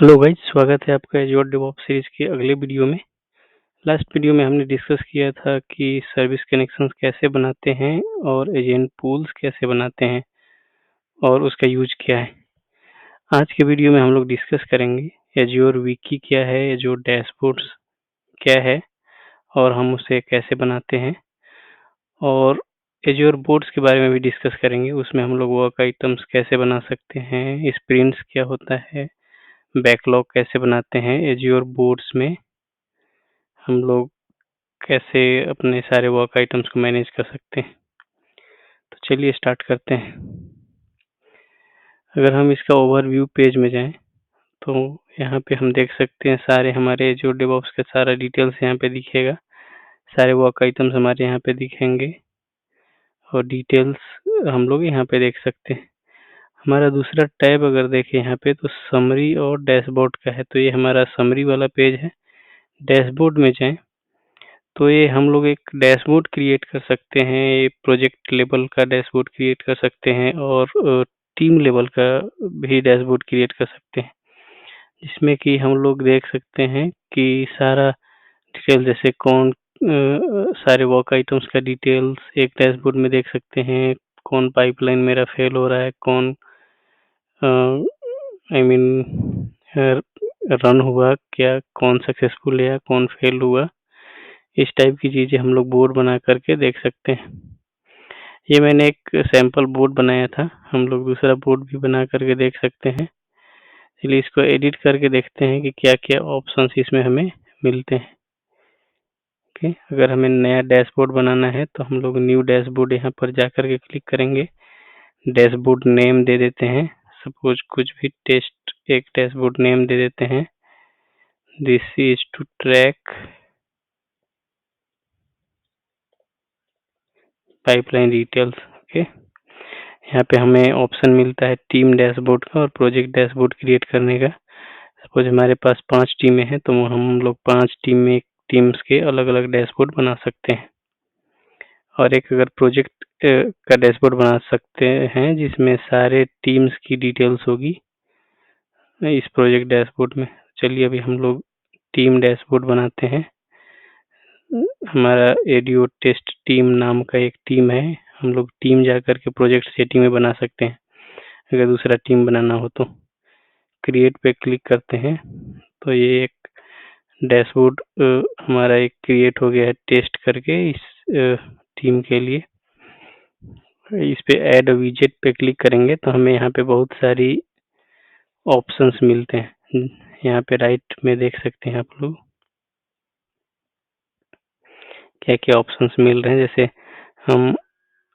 Hello guys, स्वागत है आपका एज़्योर डेवऑप्स सीरीज के अगले वीडियो में। लास्ट वीडियो में हमने डिस्कस किया था कि सर्विस कनेक्शंस कैसे बनाते हैं और एजेंट पूल्स कैसे बनाते हैं और उसका यूज क्या है। आज के वीडियो में हम लोग डिस्कस करेंगे एज़्योर विकी क्या है, एज़्योर डैशबोर्ड्स क्या है और हम उसे कैसे बनाते हैं, और एज़्योर बोर्ड्स के बारे में भी डिस्कस करेंगे। उसमें हम लोग वर्क आइटम्स कैसे बना सकते हैं, स्प्रिंट्स क्या होता है, बैकलॉग कैसे बनाते हैं, एज़्योर बोर्ड्स में हम लोग कैसे अपने सारे वर्क आइटम्स को मैनेज कर सकते हैं। तो चलिए स्टार्ट करते हैं। अगर हम इसका ओवरव्यू पेज में जाएं तो यहाँ पे हम देख सकते हैं सारे हमारे जो डेवऑप्स का सारा डिटेल्स यहाँ पे दिखेगा। सारे वर्क आइटम्स हमारे यहाँ पे दिखेंगे और डिटेल्स हम लोग यहाँ पे देख सकते हैं। हमारा दूसरा टैब अगर देखें यहाँ पे तो समरी और डैशबोर्ड का है, तो ये हमारा समरी वाला पेज है। डैशबोर्ड में जाएं तो ये हम लोग एक डैशबोर्ड क्रिएट कर सकते हैं। ये प्रोजेक्ट लेवल का डैशबोर्ड क्रिएट कर सकते हैं और टीम लेवल का भी डैशबोर्ड क्रिएट कर सकते हैं, जिसमें कि हम लोग देख सकते हैं कि सारा डिटेल जैसे सारे वर्क आइटम्स का डिटेल्स एक डैशबोर्ड में देख सकते हैं। कौन पाइपलाइन मेरा फेल हो रहा है, कौन आई मीन रन हुआ क्या, कौन सक्सेसफुल है, कौन फेल हुआ, इस टाइप की चीजें हम लोग बोर्ड बना करके देख सकते हैं। ये मैंने एक सैंपल बोर्ड बनाया था, हम लोग दूसरा बोर्ड भी बना करके देख सकते हैं। चलिए इसको एडिट करके देखते हैं कि क्या क्या ऑप्शंस इसमें हमें मिलते हैं। ओके, अगर हमें नया डैशबोर्ड बनाना है तो हम लोग न्यू डैशबोर्ड यहाँ पर जा करके क्लिक करेंगे। डैशबोर्ड नेम दे देते हैं, सपोज कुछ भी टेस्ट एक डैशबोर्ड नेम दे देते हैं। This is to track pipeline details. Okay, यहाँ पे हमें ऑप्शन मिलता है टीम डैशबोर्ड का और प्रोजेक्ट डैशबोर्ड क्रिएट करने का। सपोज हमारे पास 5 टीमें हैं तो हम लोग 5 टीम्स के अलग अलग डैशबोर्ड बना सकते हैं, और एक अगर प्रोजेक्ट का डैशबोर्ड बना सकते हैं जिसमें सारे टीम्स की डिटेल्स होगी इस प्रोजेक्ट डैशबोर्ड में। चलिए अभी हम लोग टीम डैशबोर्ड बनाते हैं। हमारा एडियो टेस्ट टीम नाम का एक टीम है, हम लोग टीम जाकर के प्रोजेक्ट सेटिंग में बना सकते हैं। अगर दूसरा टीम बनाना हो तो क्रिएट पे क्लिक करते हैं तो ये एक डैशबोर्ड हमारा एक क्रिएट हो गया है टेस्ट करके इस टीम के लिए। इस पे ऐड विजेट पे क्लिक करेंगे तो हमें यहाँ पे बहुत सारी ऑप्शंस मिलते हैं। यहाँ पे राइट में देख सकते हैं आप लोग क्या क्या ऑप्शंस मिल रहे हैं। जैसे हम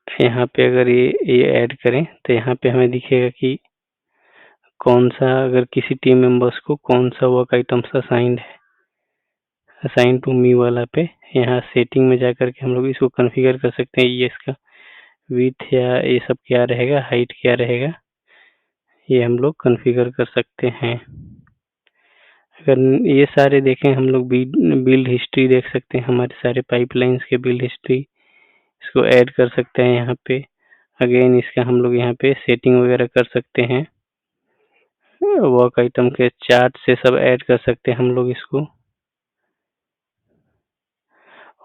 यहाँ पे अगर ये ऐड करें तो यहाँ पे हमें दिखेगा कि कौन सा, अगर किसी टीम मेंबर्स को कौन सा वर्क आइटम्स असाइंड है, असाइन टू मी वाला पे यहाँ सेटिंग में जाकर के हम लोग इसको कॉन्फ़िगर कर सकते हैं। ये इसका विड्थ या ये सब क्या रहेगा, हाइट क्या रहेगा, ये हम लोग कॉन्फ़िगर कर सकते हैं। अगर ये सारे देखें हम लोग बिल्ड हिस्ट्री देख सकते हैं, हमारे सारे पाइपलाइंस के बिल्ड हिस्ट्री इसको ऐड कर सकते हैं यहाँ पे। अगेन इसका हम लोग यहाँ पे सेटिंग वगैरह कर सकते हैं। वर्क आइटम के चार्ट से सब ऐड कर सकते हैं हम लोग इसको।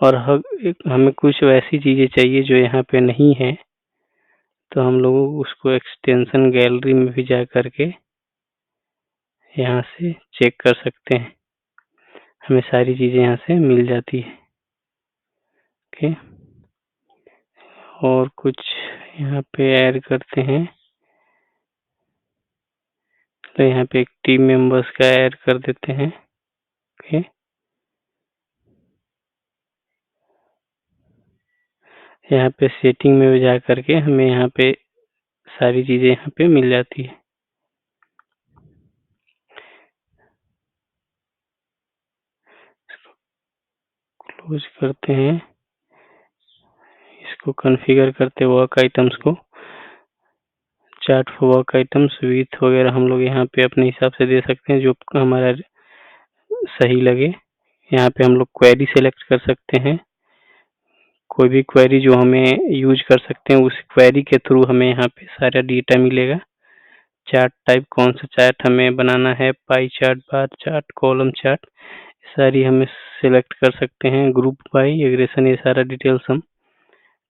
और हमें कुछ वैसी चीजें चाहिए जो यहाँ पे नहीं है तो हम लोग उसको एक्सटेंशन गैलरी में भी जा करके यहाँ से चेक कर सकते हैं, हमें सारी चीजें यहाँ से मिल जाती है। ओके, और कुछ यहाँ पे ऐड करते हैं तो यहाँ पे एक टीम मेंबर्स का ऐड कर देते हैं। ओके, यहाँ पे सेटिंग में जा करके हमें यहाँ पे सारी चीजें यहाँ पे मिल जाती है। क्लोज करते हैं, इसको कॉन्फ़िगर करते वर्क आइटम्स को। Chart for work items with वगैरह हम लोग यहाँ पे अपने हिसाब से दे सकते हैं जो हमारा सही लगे। यहाँ पे हम लोग क्वेरी सेलेक्ट कर सकते हैं, कोई भी क्वेरी जो हमें यूज कर सकते हैं, उस क्वेरी के थ्रू हमें यहाँ पे सारा डेटा मिलेगा। चार्ट टाइप कौन सा चार्ट हमें बनाना है, pie chart, bar chart, column chart, सारी हमें सिलेक्ट कर सकते हैं। ग्रुप बाई, एग्रेशन, ये सारा डिटेल्स हम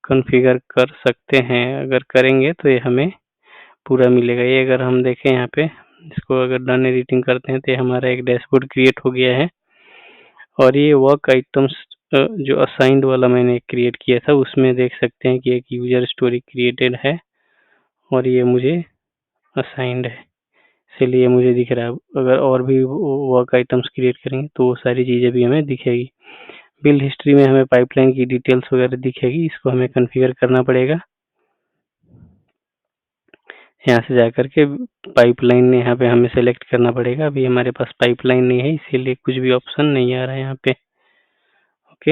कॉन्फ़िगर कर सकते हैं। अगर करेंगे तो ये हमें पूरा मिलेगा। ये अगर हम देखें यहाँ पे, इसको अगर डन एडिटिंग करते हैं तो हमारा एक डैशबोर्ड क्रिएट हो गया है। और ये वर्क आइटम्स जो असाइंड वाला मैंने क्रिएट किया था, उसमें देख सकते हैं कि एक यूजर स्टोरी क्रिएटेड है और ये मुझे असाइंड है, इसलिए मुझे दिख रहा है। अगर और भी वर्क आइटम्स क्रिएट करेंगे तो वो सारी चीज़ें भी हमें दिखेगी। बिल्ड हिस्ट्री में हमें पाइपलाइन की डिटेल्स वगैरह दिखेगी, इसको हमें कॉन्फ़िगर करना पड़ेगा। यहाँ से जाकर के पाइपलाइन यहाँ पे हमें सेलेक्ट करना पड़ेगा। अभी हमारे पास पाइपलाइन नहीं है, इसीलिए कुछ भी ऑप्शन नहीं आ रहा है यहाँ पे। ओके,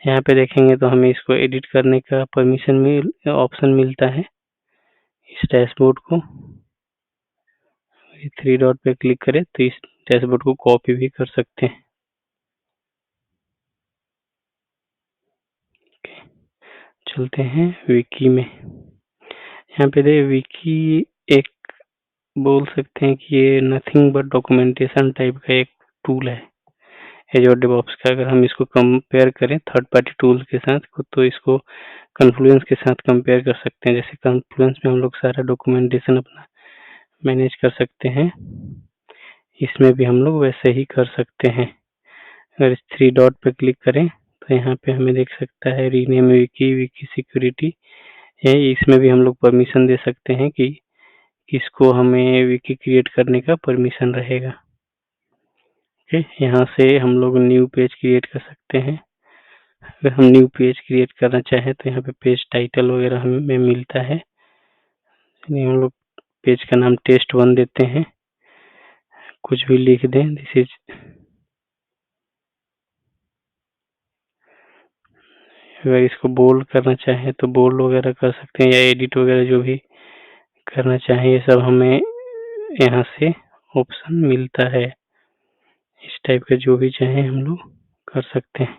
यहाँ पे देखेंगे तो हमें इसको एडिट करने का परमिशन ऑप्शन मिलता है इस डैशबोर्ड को। 3 डॉट पे क्लिक करें तो इस डैशबोर्ड को कॉपी भी कर सकते हैं। चलते हैं विकी में। यहाँ पे दे विकी एक बोल सकते हैं कि ये नथिंग बट डॉक्यूमेंटेशन टाइप का एक टूल है एज़्योर डेवऑप्स का। अगर हम इसको कंपेयर करें थर्ड पार्टी टूल के साथ तो इसको कॉन्फ्लुएंस के साथ कंपेयर कर सकते हैं। जैसे कॉन्फ्लुएंस में हम लोग सारा डॉक्यूमेंटेशन अपना मैनेज कर सकते हैं, इसमें भी हम लोग वैसे ही कर सकते हैं। अगर इस 3 डॉट पे क्लिक करें तो यहाँ पे हमें देख सकता है रीनेम विकी, विकी सिक्योरिटी है। इसमें भी हम लोग परमिशन दे सकते हैं कि किसको हमें विकी क्रिएट करने का परमिशन रहेगा। ओके, यहाँ से हम लोग न्यू पेज क्रिएट कर सकते हैं। अगर हम न्यू पेज क्रिएट करना चाहें तो यहाँ पे पेज टाइटल वगैरह हमें मिलता है। हम लोग पेज का नाम test1 देते हैं, कुछ भी लिख दें, दिस इज। अगर इसको बोल्ड करना चाहें तो बोल्ड वगैरह कर सकते हैं, या एडिट वगैरह जो भी करना चाहें ये सब हमें यहाँ से ऑप्शन मिलता है। इस टाइप का जो भी चाहें हम लोग कर सकते हैं।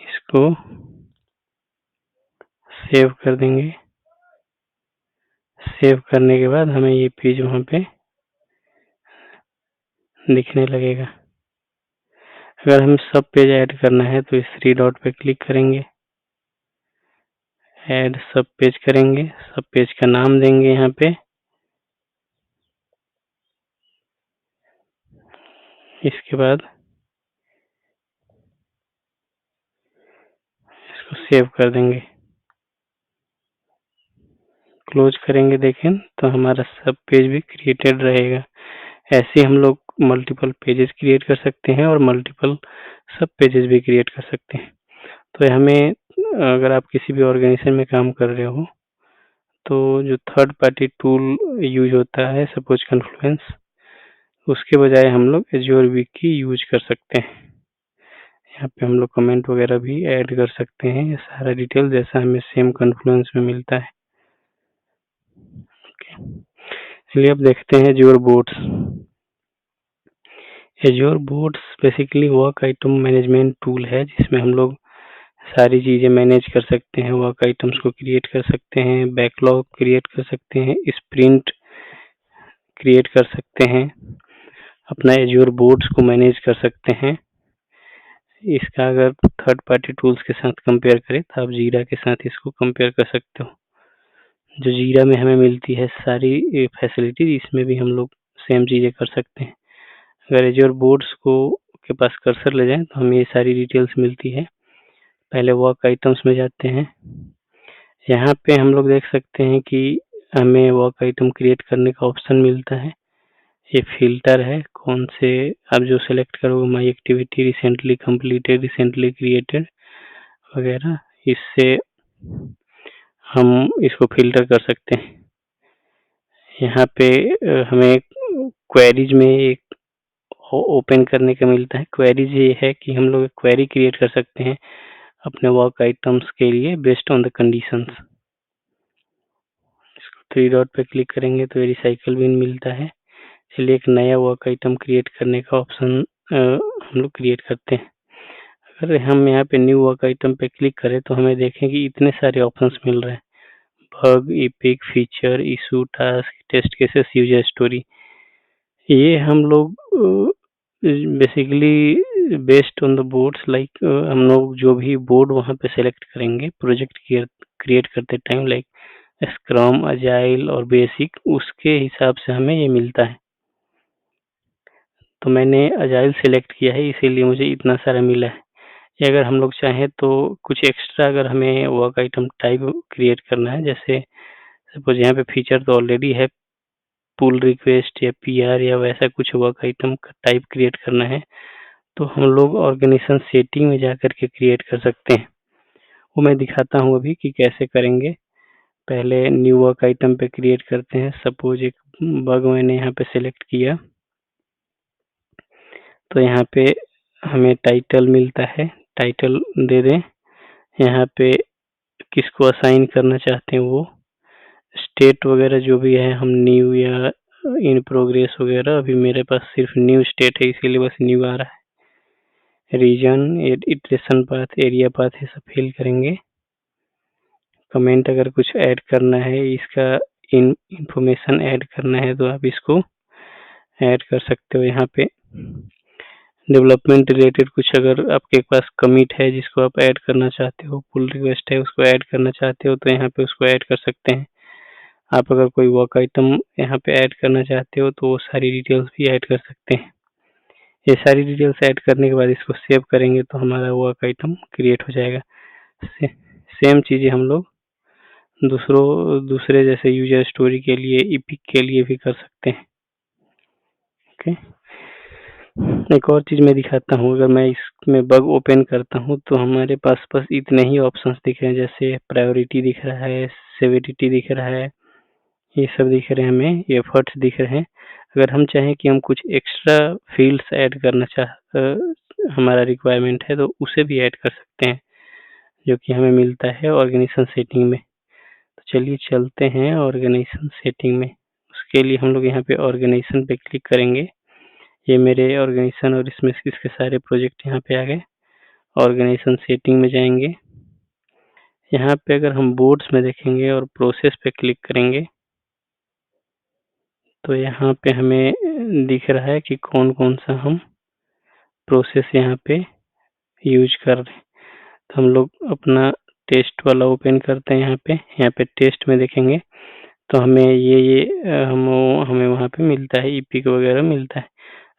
इसको सेव कर देंगे। सेव करने के बाद हमें ये पेज वहाँ पे दिखने लगेगा। अगर हम सब पेज ऐड करना है तो इस 3 डॉट पे क्लिक करेंगे, ऐड सब पेज करेंगे, सब पेज का नाम देंगे यहाँ पे। इसके बाद इसको सेव कर देंगे, क्लोज करेंगे। देखें तो हमारा सब पेज भी क्रिएटेड रहेगा। ऐसे हम लोग मल्टीपल पेजेस क्रिएट कर सकते हैं और मल्टीपल सब पेजेस भी क्रिएट कर सकते हैं। तो हमें, अगर आप किसी भी ऑर्गेनाइजेशन में काम कर रहे हो तो जो थर्ड पार्टी टूल यूज होता है, सपोज कॉन्फ्लुएंस, उसके बजाय हम लोग एज़्योर विकी यूज कर सकते हैं। यहाँ पे हम लोग कमेंट वगैरह भी ऐड कर सकते हैं। ये सारा डिटेल जैसा हमें सेम कॉन्फ्लुएंस में मिलता है। चलिए अब देखते हैं Azure boards. Azure boards basically work item management tool है, जिसमें हम लोग सारी चीज़ें मैनेज कर सकते हैं। वर्क आइटम्स को क्रिएट कर सकते हैं, बैकलॉग क्रिएट कर सकते हैं, स्प्रिंट क्रिएट कर सकते हैं, अपना एज़्योर बोर्ड्स को मैनेज कर सकते हैं। इसका अगर थर्ड पार्टी टूल्स के साथ कंपेयर करें तो आप जीरा के साथ इसको कंपेयर कर सकते हो। जो जीरा में हमें मिलती है सारी फैसिलिटी, इसमें भी हम लोग सेम चीज़ें कर सकते हैं। अगर एज़्योर बोर्ड्स को के पास कर्सर ले जाएं तो हमें ये सारी डिटेल्स मिलती है। पहले वर्क आइटम्स में जाते हैं। यहाँ पे हम लोग देख सकते हैं कि हमें वर्क आइटम क्रिएट करने का ऑप्शन मिलता है। ये फिल्टर है, कौन से आप जो सेलेक्ट करोगे, my activity, recently completed, recently created वगैरह, इससे हम इसको फिल्टर कर सकते हैं। यहाँ पे हमें क्वेरीज में एक ओपन करने का मिलता है। क्वेरीज ये है कि हम लोग क्वेरी क्रिएट कर सकते हैं अपने वर्क आइटम्स के लिए बेस्ड ऑन द कंडीशंस। इसको 3 डॉट पे क्लिक करेंगे तो रिसाइकल बिन मिलता है। चलिए एक नया वर्क आइटम क्रिएट करने का ऑप्शन हम लोग क्रिएट करते हैं। अगर हम यहाँ पे न्यू वर्क आइटम पे क्लिक करें तो हमें देखें कि इतने सारे ऑप्शंस मिल रहे हैं। Bug, epic, feature, issue, task, test cases, user story. ये हम लोग basically based on the boards like हम लोग जो भी बोर्ड वहाँ पे सेलेक्ट करेंगे प्रोजेक्ट क्रिएट करते टाइम लाइक स्क्रम, अजाइल और बेसिक, उसके हिसाब से हमें ये मिलता है। तो मैंने अजाइल सेलेक्ट किया है इसीलिए मुझे इतना सारा मिला है। ये अगर हम लोग चाहें तो कुछ एक्स्ट्रा अगर हमें वर्क आइटम टाइप क्रिएट करना है, जैसे सपोज यहाँ पे फीचर तो ऑलरेडी है, पुल रिक्वेस्ट या पीआर या वैसा कुछ वर्क आइटम का टाइप क्रिएट करना है तो हम लोग ऑर्गेनाइजेशन सेटिंग में जाकर के क्रिएट कर सकते हैं। वो मैं दिखाता हूँ अभी कि कैसे करेंगे। पहले न्यू वर्क आइटम पे क्रिएट करते हैं। सपोज एक बग मैंने यहाँ पे सेलेक्ट किया तो यहाँ पे हमें टाइटल मिलता है, टाइटल दे दें। यहाँ पे किसको असाइन करना चाहते हैं वो स्टेट वगैरह जो भी है हम न्यू या इन प्रोग्रेस वगैरह, अभी मेरे पास सिर्फ न्यू स्टेट है इसीलिए बस न्यू आ रहा है। Region, iteration path, area path ये सब फिल करेंगे। कमेंट अगर कुछ ऐड करना है, इसका इंफॉर्मेशन ऐड करना है तो आप इसको ऐड कर सकते हो। यहाँ पे डेवलपमेंट रिलेटेड कुछ अगर आपके पास कमिट है जिसको आप ऐड करना चाहते हो, पुल रिक्वेस्ट है उसको ऐड करना चाहते हो तो यहाँ पे उसको ऐड कर सकते हैं। आप अगर कोई वर्क आइटम यहाँ पे ऐड करना चाहते हो तो वो सारी डिटेल्स भी ऐड कर सकते हैं। ये सारी डिटेल्स ऐड करने के बाद इसको सेव करेंगे तो हमारा वर्क आइटम क्रिएट हो जाएगा। सेम चीज़ें हम लोग दूसरे जैसे यूजर स्टोरी के लिए, इपिक के लिए भी कर सकते हैं। ओके, एक और चीज़ मैं दिखाता हूँ। अगर मैं इसमें बग ओपन करता हूँ तो हमारे पास बस इतने ही ऑप्शंस दिख रहे हैं, जैसे प्रायोरिटी दिख रहा है, सेवेरिटी दिख रहा है, ये सब दिख रहे हैं, हमें एफर्ट्स दिख रहे हैं। अगर हम चाहें कि हम कुछ एक्स्ट्रा फील्ड्स ऐड करना हमारा रिक्वायरमेंट है तो उसे भी ऐड कर सकते हैं, जो कि हमें मिलता है ऑर्गेनाइजेशन सेटिंग में। तो चलिए चलते हैं ऑर्गेनाइजेशन सेटिंग में। उसके लिए हम लोग यहाँ पे ऑर्गेनाइजेशन पे क्लिक करेंगे। ये मेरे ऑर्गेनाइजेशन और इसमें इसके सारे प्रोजेक्ट यहाँ पे आ गए। ऑर्गेनाइजेशन सेटिंग में जाएंगे। यहाँ पे अगर हम बोर्ड्स में देखेंगे और प्रोसेस पे क्लिक करेंगे तो यहाँ पे हमें दिख रहा है कि कौन कौन सा हम प्रोसेस यहाँ पे यूज कर रहे हैं। तो हम लोग अपना टेस्ट वाला ओपन करते हैं। यहाँ पे टेस्ट में देखेंगे तो हमें हमें वहाँ पे मिलता है, इपिक वगैरह मिलता है।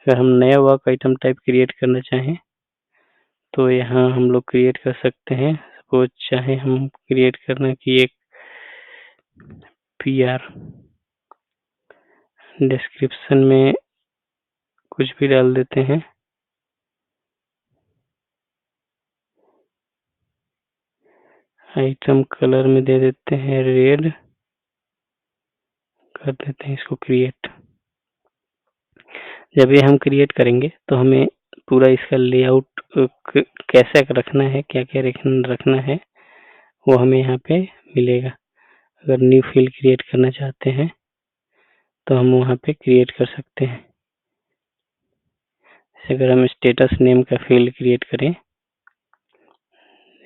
अगर हम नया वर्क आइटम टाइप क्रिएट करना चाहें तो यहाँ हम लोग क्रिएट कर सकते हैं। सपोज चाहे हम क्रिएट करना कि एक पीआर, डिस्क्रिप्शन में कुछ भी डाल देते हैं। आइटम कलर में दे देते हैं रेड, कर देते हैं इसको क्रिएट। जब ये हम क्रिएट करेंगे तो हमें पूरा इसका लेआउट कैसा रखना है, क्या क्या रखना है वो हमें यहाँ पे मिलेगा। अगर न्यू फील्ड क्रिएट करना चाहते हैं तो हम वहाँ पे क्रिएट कर सकते हैं। अगर हम स्टेटस नेम का फील्ड क्रिएट करें,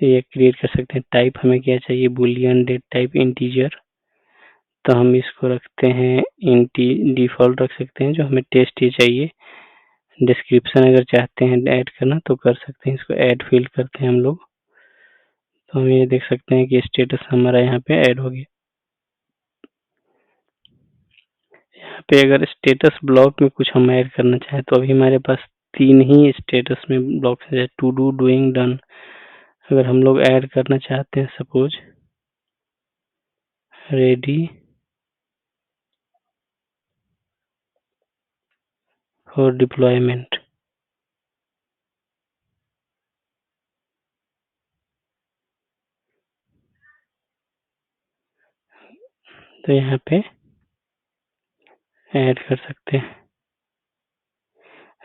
ये क्रिएट कर सकते हैं। टाइप हमें क्या चाहिए, बुलियन, डेट टाइप, इंटीजर, तो हम इसको रखते हैं डिफॉल्ट रख सकते हैं, जो हमें टेस्ट ही चाहिए। डिस्क्रिप्शन अगर चाहते हैं ऐड करना तो कर सकते हैं, इसको ऐड फील्ड करते हैं हम लोग। तो हम ये देख सकते हैं कि स्टेटस हमारा यहाँ पे ऐड हो गया। यहाँ पे अगर स्टेटस ब्लॉक में कुछ हम ऐड करना चाहें तो अभी हमारे पास 3 ही स्टेटस में ब्लॉक है, टू डू, डूइंग, डन। अगर हम लोग ऐड करना चाहते हैं सपोज रेडी फॉर डिप्लॉयमेंट, तो यहाँ पे ऐड कर सकते हैं।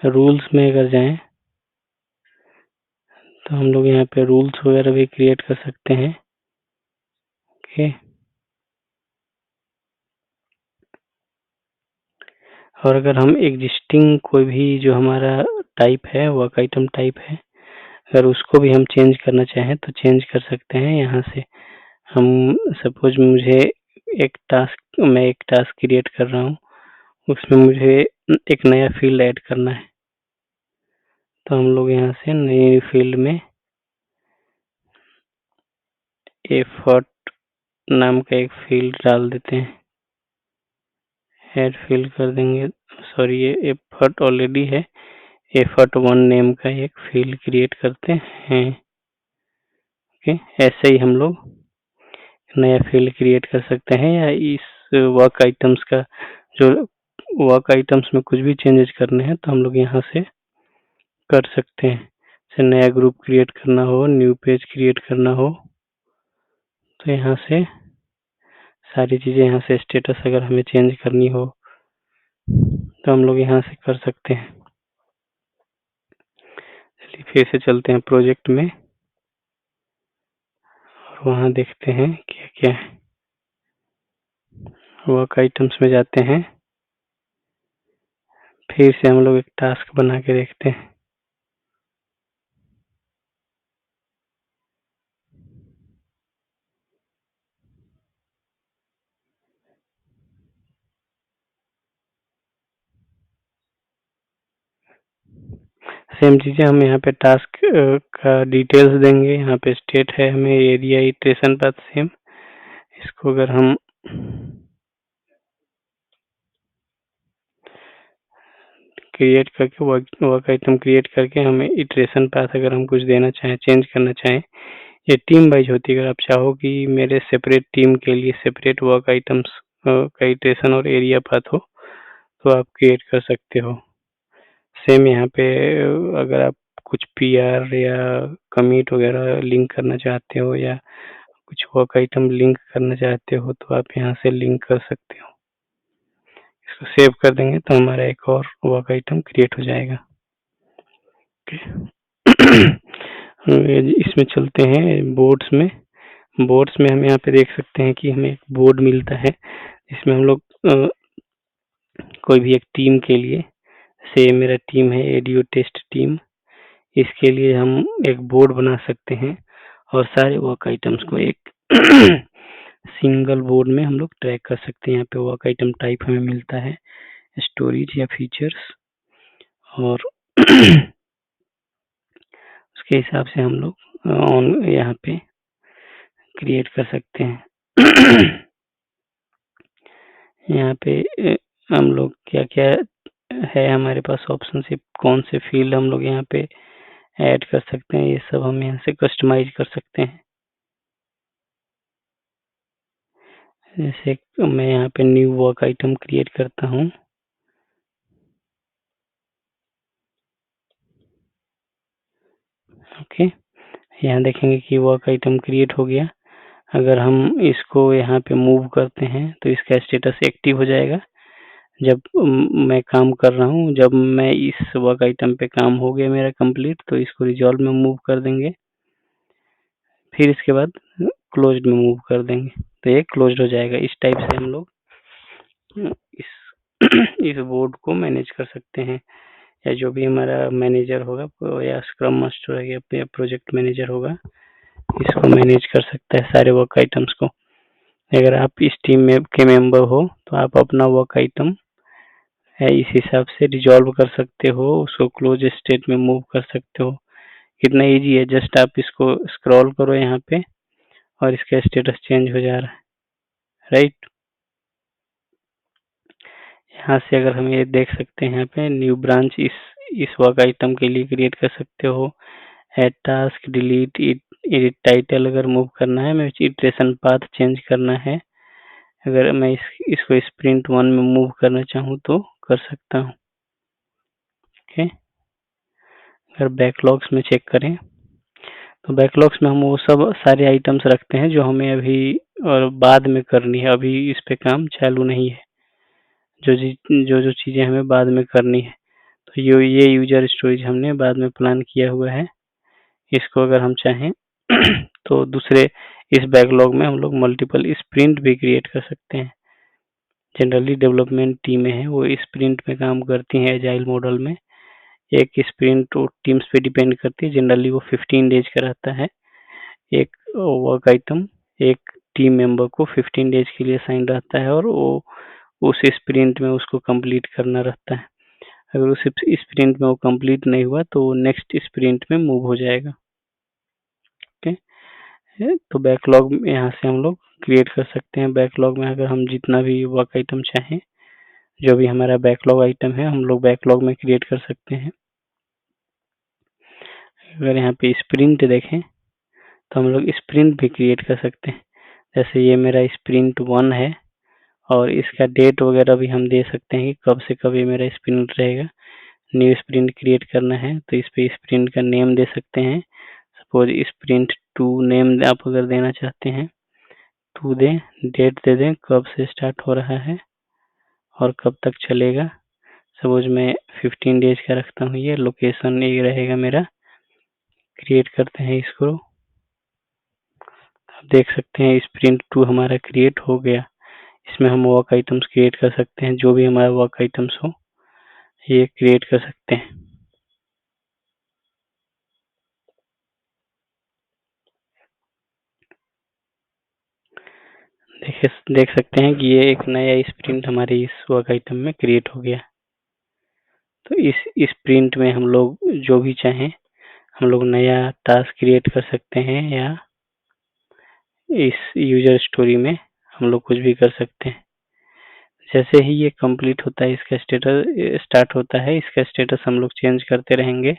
रूल्स में अगर जाएं तो हम लोग यहाँ पे रूल्स वगैरह भी क्रिएट कर सकते हैं। ओके, और अगर हम एग्जिस्टिंग कोई भी जो हमारा टाइप है, वर्क आइटम टाइप है, अगर उसको भी हम चेंज करना चाहें तो चेंज कर सकते हैं। यहाँ से हम सपोज मुझे मैं एक टास्क क्रिएट कर रहा हूँ, उसमें मुझे एक नया फील्ड ऐड करना है। तो हम लोग यहाँ से नए फील्ड में एफर्ट नाम का एक फील्ड डाल देते हैं, ऐड फील्ड कर देंगे। सॉरी, ये एफर्ट ऑलरेडी है, एफर्ट 1 नेम का एक फील्ड क्रिएट करते हैं। ओके, ऐसे ही हम लोग नया फील्ड क्रिएट कर सकते हैं, या इस वर्क आइटम्स का जो वर्क आइटम्स में कुछ भी चेंजेस करने हैं तो हम लोग यहाँ से कर सकते हैं। जैसे नया ग्रुप क्रिएट करना हो, न्यू पेज क्रिएट करना हो, तो यहाँ से सारी चीजें, यहाँ से स्टेटस अगर हमें चेंज करनी हो तो हम लोग यहाँ से कर सकते हैं। चलिए फिर से चलते हैं प्रोजेक्ट में और वहाँ देखते हैं क्या क्या है। वर्क आइटम्स में जाते हैं, फिर से हम लोग एक टास्क बना के देखते हैं। सेम चीजें हम यहाँ पे टास्क का डिटेल्स देंगे। यहाँ पे स्टेट है, हमें एरिया, इटरेशन पाथ सेम। इसको अगर हम क्रिएट करके वर्क आइटम क्रिएट करके हमें इटरेशन पाथ अगर हम कुछ देना चाहें, चेंज करना चाहें, ये टीम वाइज होती है। अगर आप चाहो कि मेरे सेपरेट टीम के लिए सेपरेट वर्क आइटम्स का इटरेशन और एरिया पाथ हो तो आप क्रिएट कर सकते हो। सेम यहाँ पे अगर आप कुछ पीआर या कमिट वगैरह लिंक करना चाहते हो या कुछ वर्क आइटम लिंक करना चाहते हो तो आप यहाँ से लिंक कर सकते हो। इसको सेव कर देंगे तो हमारा एक और वर्क आइटम क्रिएट हो जाएगा। इसमें चलते हैं बोर्ड्स में। बोर्ड्स में हम यहाँ पे देख सकते हैं कि हमें एक बोर्ड मिलता है जिसमें हम लोग कोई भी एक टीम के लिए, से मेरा टीम है एडियो टेस्ट टीम, इसके लिए हम एक बोर्ड बना सकते हैं और सारे वर्क आइटम्स को एक सिंगल बोर्ड में हम लोग ट्रैक कर सकते हैं। यहाँ पे वर्क आइटम टाइप हमें मिलता है स्टोरेज या फीचर्स, और उसके हिसाब से हम लोग ऑन यहाँ पे क्रिएट कर सकते हैं। यहाँ पे हम लोग क्या क्या है हमारे पास ऑप्शन से, कौन से फील्ड हम लोग यहाँ पे ऐड कर सकते हैं, ये सब हम यहाँ से कस्टमाइज कर सकते हैं। जैसे मैं यहाँ पे न्यू वर्क आइटम क्रिएट करता हूँ। ओके, यहाँ देखेंगे कि वर्क आइटम क्रिएट हो गया। अगर हम इसको यहाँ पे मूव करते हैं तो इसका स्टेटस एक्टिव हो जाएगा जब मैं काम कर रहा हूँ। जब मैं इस वर्क आइटम पे काम हो गया मेरा कंप्लीट तो इसको रिजॉल्व में मूव कर देंगे, फिर इसके बाद क्लोज्ड में मूव कर देंगे तो ये क्लोज्ड हो जाएगा। इस टाइप से हम लोग इस इस बोर्ड को मैनेज कर सकते हैं, या जो भी हमारा मैनेजर होगा या स्क्रम मास्टर या प्रोजेक्ट मैनेजर होगा इसको मैनेज कर सकता है सारे वर्क आइटम्स को। अगर आप इस टीम में के मेंबर हो तो आप अपना वर्क आइटम है इस हिसाब से रिजॉल्व कर सकते हो, उसको क्लोज स्टेट में मूव कर सकते हो। कितना इजी है, जस्ट आप इसको स्क्रॉल करो यहाँ पे और इसका स्टेटस चेंज हो जा रहा है, राइट। यहाँ से अगर हम ये देख सकते हैं, यहाँ पे न्यू ब्रांच इस वर्क आइटम के लिए क्रिएट कर सकते हो। Add task, delete, edit title अगर मूव करना है, मैं इटरेशन पाथ चेंज करना है, अगर मैं इसको स्प्रिंट 1 में मूव करना चाहूँ तो कर सकता हूँ। ओके, अगर बैकलॉग्स में चेक करें तो बैकलॉग्स में हम वो सब सारे आइटम्स रखते हैं जो हमें अभी और बाद में करनी है, अभी इस पे काम चालू नहीं है। जो जो चीजें हमें बाद में करनी है तो ये यूजर स्टोरेज हमने बाद में प्लान किया हुआ है। इसको अगर हम चाहें तो दूसरे इस बैकलॉग में हम लोग मल्टीपल स्प्रिंट भी क्रिएट कर सकते हैं। जनरली डेवलपमेंट टीमें हैं वो स्प्रिंट में काम करती हैं एजाइल मॉडल में। एक स्प्रिंट तो टीम्स पे डिपेंड करती है, जनरली वो 15 डेज का रहता है एक वर्क आइटम एक टीम मेंबर को 15 डेज के लिए असाइन रहता है और वो उस स्प्रिंट में उसको कंप्लीट करना रहता है। अगर उस स्प्रिंट में वो कंप्लीट नहीं हुआ तो वो नेक्स्ट स्प्रिंट में मूव हो जाएगा। ओके, तो बैकलॉग यहाँ से हम लोग क्रिएट कर सकते हैं। बैकलॉग में अगर हम जितना भी वर्क आइटम चाहें, जो भी हमारा बैकलॉग आइटम है, हम लोग बैकलॉग में क्रिएट कर सकते हैं। अगर यहाँ पे स्प्रिंट देखें तो हम लोग स्प्रिंट भी क्रिएट कर सकते हैं। जैसे ये मेरा स्प्रिंट 1 है और इसका डेट वगैरह भी हम दे सकते हैं कि कब से कब ये मेरा स्प्रिंट रहेगा। न्यू स्प्रिंट क्रिएट करना है तो इस पे स्प्रिंट का नेम दे सकते हैं। सपोज स्प्रिंट 2 नेम आप अगर देना चाहते हैं 2 दें, डेट दे दें कब से स्टार्ट हो रहा है और कब तक चलेगा। सपोज मैं 15 डेज का रखता हूँ। ये लोकेशन ये रहेगा मेरा। क्रिएट करते हैं इसको। आप देख सकते हैं स्प्रिंट 2 हमारा क्रिएट हो गया। इसमें हम वर्क आइटम्स क्रिएट कर सकते हैं, जो भी हमारा वर्क आइटम्स हो ये क्रिएट कर सकते हैं। देख सकते हैं कि ये एक नया स्प्रिंट हमारे इस वर्क आइटम में क्रिएट हो गया। तो इस स्प्रिंट में हम लोग जो भी चाहें हम लोग नया टास्क क्रिएट कर सकते हैं या इस यूजर स्टोरी में हम लोग कुछ भी कर सकते हैं। जैसे ही ये कंप्लीट होता है, इसका स्टेटस स्टार्ट होता है, इसका स्टेटस हम लोग चेंज करते रहेंगे।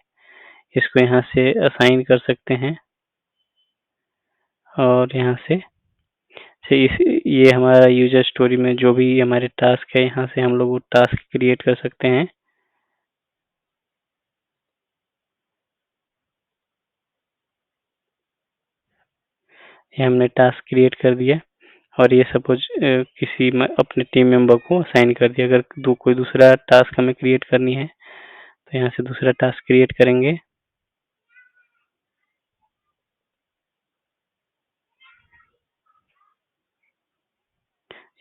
इसको यहाँ से असाइन कर सकते हैं और यहाँ से ये हमारा यूजर स्टोरी में जो भी हमारे टास्क है, यहाँ से हम लोग वो टास्क क्रिएट कर सकते हैं। ये हमने टास्क क्रिएट कर दिया और ये सपोज किसी अपने टीम मेंबर को असाइन कर दिया। अगर कोई दूसरा टास्क हमें क्रिएट करनी है तो यहाँ से दूसरा टास्क क्रिएट करेंगे।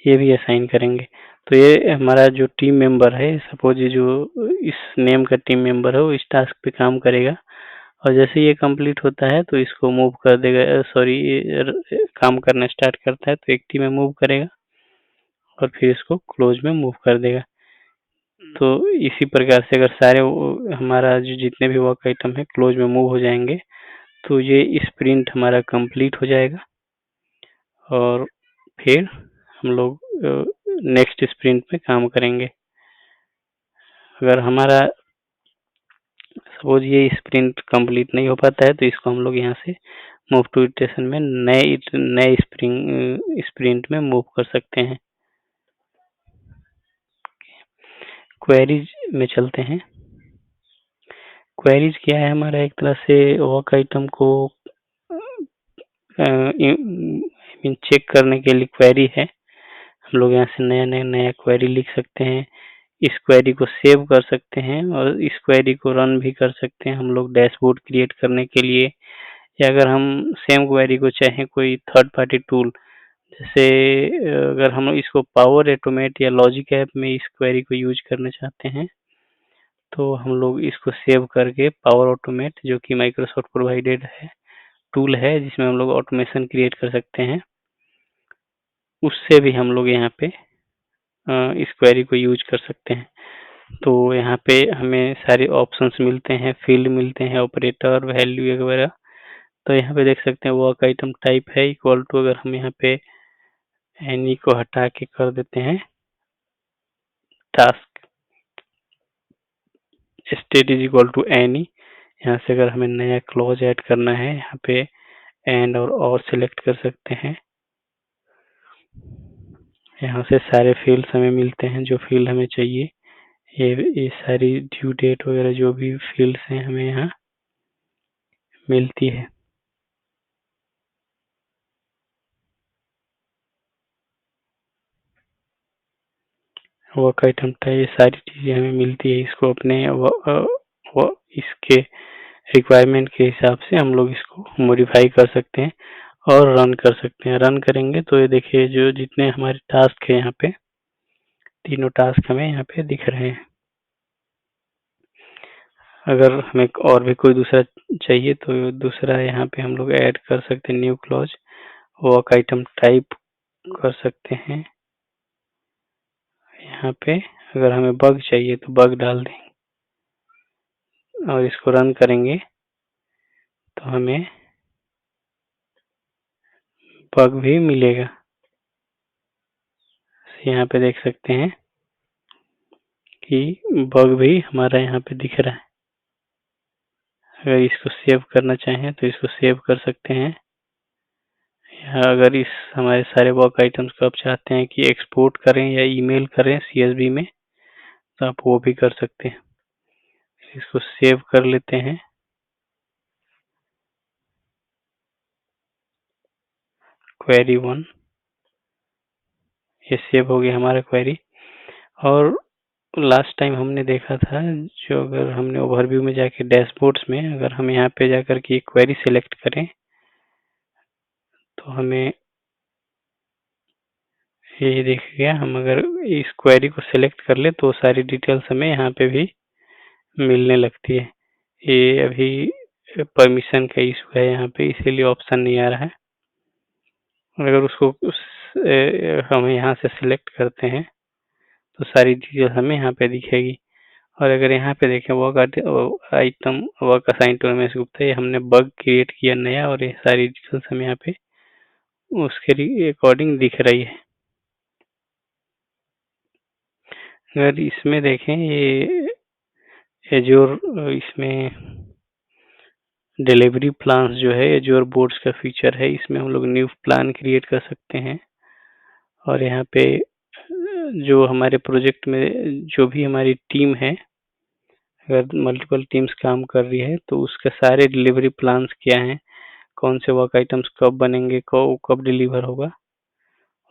ये भी असाइन करेंगे। तो ये हमारा जो टीम मेंबर है, सपोज ये जो इस नेम का टीम मेंबर है वो इस टास्क पे काम करेगा और जैसे ये कंप्लीट होता है तो इसको मूव कर देगा। सॉरी, काम करना स्टार्ट करता है तो एक्टिव में मूव करेगा और फिर इसको क्लोज में मूव कर देगा। तो इसी प्रकार से अगर सारे हमारा जो जितने भी वर्क आइटम है क्लोज में मूव हो जाएंगे तो ये स्प्रिंट हमारा कंप्लीट हो जाएगा और फिर हम लोग नेक्स्ट स्प्रिंट में काम करेंगे। अगर हमारा सपोज ये स्प्रिंट कंप्लीट नहीं हो पाता है तो इसको हम लोग यहाँ से मूव टू इटरेशन में नए स्प्रिंट में मूव कर सकते हैं। क्वेरीज में चलते हैं। क्वेरीज क्या है? हमारा एक तरह से वर्क आइटम को चेक करने के लिए क्वेरी है। हम लोग यहाँ से नया क्वेरी लिख सकते हैं। इस क्वेरी को सेव कर सकते हैं और इस क्वेरी को रन भी कर सकते हैं हम लोग डैशबोर्ड क्रिएट करने के लिए। या अगर हम सेम क्वेरी को चाहें कोई थर्ड पार्टी टूल, जैसे अगर हम इसको पावर ऑटोमेट या लॉजिक ऐप में इस क्वेरी को यूज करना चाहते हैं तो हम लोग इसको सेव करके पावर ऑटोमेट, जो कि माइक्रोसॉफ्ट प्रोवाइडेड है टूल है जिसमें हम लोग ऑटोमेशन क्रिएट कर सकते हैं, उससे भी हम लोग यहाँ पे इस क्वेरी को यूज कर सकते हैं। तो यहाँ पे हमें सारे ऑप्शंस मिलते हैं, फील्ड मिलते हैं, ऑपरेटर, वैल्यू वगैरह। तो यहाँ पे देख सकते हैं वर्क आइटम टाइप है इक्वल टू, अगर हम यहाँ पे एनी को हटा के कर देते हैं task state is equal to any. यहाँ से अगर हमें नया क्लॉज ऐड करना है यहाँ पे एंड और सिलेक्ट कर सकते हैं। यहाँ से सारे फील्ड्स हमें मिलते हैं जो फील्ड हमें चाहिए। ये सारी ड्यू डेट वगैरह जो भी फील्ड्स हैं हमें यहाँ मिलती है। वर्क आइटम टाइप, ये सारी चीजें हमें मिलती है। इसको अपने इसके रिक्वायरमेंट के हिसाब से हम लोग इसको मॉडिफाई कर सकते हैं और रन कर सकते हैं। रन करेंगे तो ये देखिए जो जितने हमारे टास्क है यहाँ पे तीनों टास्क हमें यहाँ पे दिख रहे हैं। अगर हमें और भी कोई दूसरा चाहिए तो दूसरा यहाँ पे हम लोग ऐड कर सकते हैं new clause work item type कर सकते हैं। यहाँ पे अगर हमें बग चाहिए तो बग डाल देंगे और इसको रन करेंगे तो हमें बग भी मिलेगा। यहाँ पे देख सकते हैं कि बग भी हमारा यहाँ पे दिख रहा है। अगर इसको सेव करना चाहें तो इसको सेव कर सकते हैं। अगर इस हमारे सारे वर्क आइटम्स को आप चाहते हैं कि एक्सपोर्ट करें या ईमेल करें CSV में तो आप वो भी कर सकते हैं। इसको सेव कर लेते हैं। क्वेरी 1 ये सेव हो गया हमारा क्वेरी। और लास्ट टाइम हमने देखा था जो अगर हमने ओवरव्यू में जाके डैशबोर्ड्स में अगर हम यहाँ पे जाकर के क्वेरी सिलेक्ट करें तो हमें ये देखिए हम अगर इस क्वेरी को सिलेक्ट कर ले तो सारी डिटेल्स हमें यहाँ पे भी मिलने लगती है। ये अभी परमिशन का इशू है यहाँ पे इसीलिए ऑप्शन नहीं आ रहा है। अगर उसको हम यहाँ से सिलेक्ट करते हैं तो सारी डिटेल्स हमें यहाँ पे दिखेगी। और अगर यहाँ पे देखें work item work assign to Ramesh Gupta ये हमने बग क्रिएट किया नया और ये सारी डिटेल्स हमें यहाँ पे उसके अकॉर्डिंग दिख रही है। अगर इसमें देखें ये एज्योर इसमें डिलीवरी प्लान्स जो है एज्योर बोर्ड्स का फीचर है। इसमें हम लोग न्यू प्लान क्रिएट कर सकते हैं और यहाँ पे जो हमारे प्रोजेक्ट में जो भी हमारी टीम है अगर मल्टीपल टीम्स काम कर रही है तो उसके सारे डिलीवरी प्लान्स क्या हैं, कौन से वर्क आइटम्स कब बनेंगे, कब डिलीवर होगा,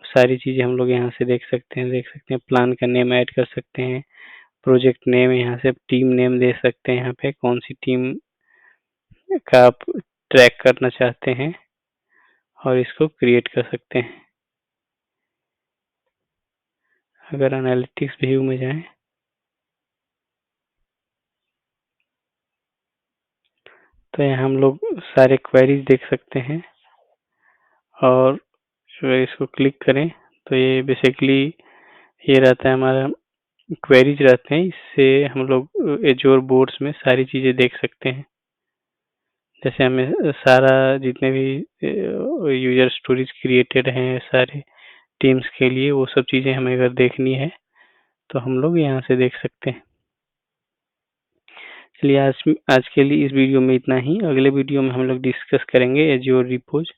सारी चीज़ें हम लोग यहाँ से देख सकते हैं। प्लान का नेम ऐड कर सकते हैं, प्रोजेक्ट नेम यहाँ से टीम नेम दे सकते हैं। यहाँ पे कौन सी टीम का आप ट्रैक करना चाहते हैं और इसको क्रिएट कर सकते हैं। अगर एनालिटिक्स व्यू में जाएं तो यहाँ हम लोग सारे क्वेरीज देख सकते हैं और अगर इसको क्लिक करें तो ये बेसिकली ये रहता है हमारा क्वेरीज रहते हैं। इससे हम लोग एज्योर बोर्ड्स में सारी चीज़ें देख सकते हैं। जैसे हमें सारा जितने भी यूजर स्टोरीज क्रिएटेड हैं सारे टीम्स के लिए वो सब चीज़ें हमें अगर देखनी है तो हम लोग यहाँ से देख सकते हैं। चलिए आज के लिए इस वीडियो में इतना ही। अगले वीडियो में हम लोग डिस्कस करेंगे एज्योर रिपोज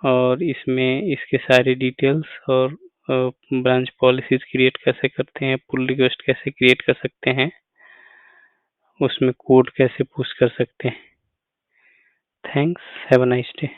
और इसमें इसके सारे डिटेल्स और ब्रांच पॉलिसीज क्रिएट कैसे करते हैं, पुल रिक्वेस्ट कैसे क्रिएट कर सकते हैं, उसमें कोड कैसे पुश कर सकते हैं। Thanks, have a nice day.